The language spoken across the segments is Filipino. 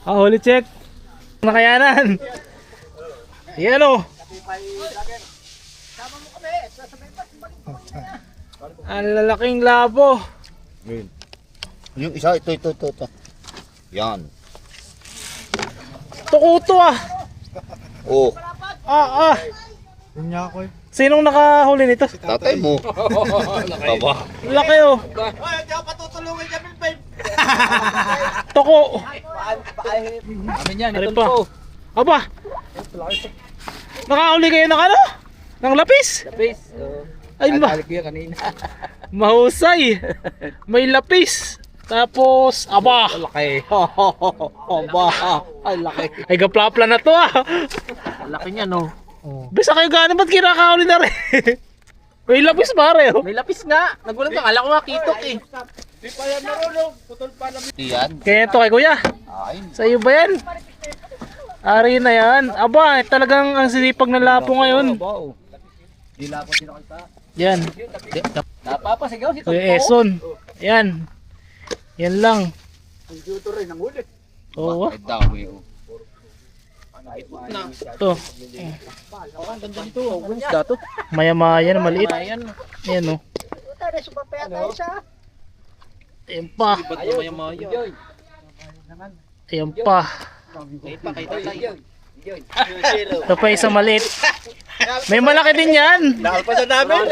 Huli check. Nakayanan. Yan o. Ang lalaking labo. Yung isa, ito. Yan. Tukuto ah. Oh, Yun niya ako eh. Sinong nakahuli nito? tatay mo. Aba. Laki oh. Toko. Amin yan, Ano ito pa? po. Aba. Nakahuli kayo ng ano? Ng lapis? Lapis. Ay Nagalik ko yan kanina. mahusay. May lapis. Tapos, aba. Laki. Aba. Ay, laki. Ay gaplapla na to ah. Laki niya, no? Bisa kayo gano'n, ba't kinakahuli na rin? May lapis pare oh. May lapis nga. Nagulat ka. Kala ko nga kitok eh. Yan. Kaya ito kay kuya. Ay, Sa iyo ba yan? Ari na yan. Aba, talagang ang sinipag ng lapo ngayon. Dilapo din ako sa. Yan. Napapasigaw si Kuya Eson. Yan. Yan lang. Computer rin ang huli. Oo. ay dami. Oh. Ito. Ang ganda nito. Ganda to. Maya-maya na maliit. Ayan. Yan o. Ayan pa. Ba't na maya-maya? Ayan pa. Ito pa isang maliit. May malaki din yan. Nalpasan namin.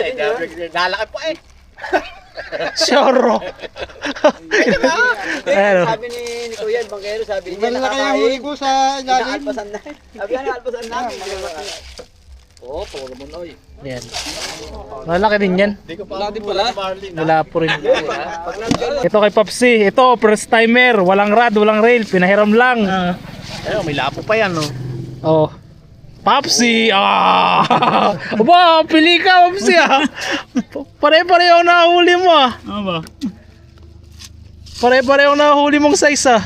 Nalaki pa eh. Sure. Ano? Sabi ni Kuya, bangkero, sabi niya Malaki ang huli ko sa ilalim. Alpasan na. Sabi niya, alpasan na. Oo, puro mo na. Yan. Malaki din yan. Wala din pala. Wala po rin. Ito kay Popsi. Ito, first timer. Walang rod, walang rail. Pinahiram lang. Ayun, may lapo pa yan, no? Oh. Popsi! Ah! Aba, pili ka, Popsi ah! Pare-pareho na huli mo ah! Aba. Pare-pareho na huli mong size ah!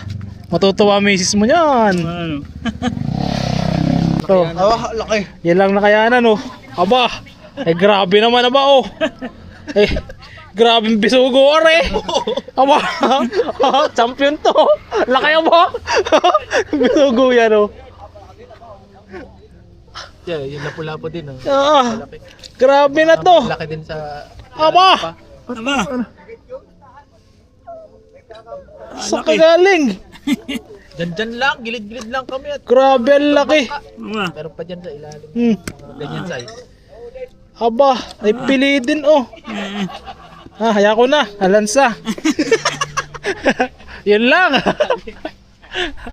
Matutuwa misis mo niyan! Ito. Laki. Yan lang nakayanan oh! Aba! Eh grabe naman aba oh! Eh, grabe yung bisugo are! Aba! Champion to! Laki aba! Bisugo yan oh! Yeah, yung lapo-lapo din. Grabe na to! Laki din sa... Aba! Saan ka galing? Dyan lang, gilid-gilid lang kami at Grabe ang laki! meron pa dyan sa ilalim. Ganyan size. Aba, ay pili din oh. Haya ko na, alansa. Yun lang.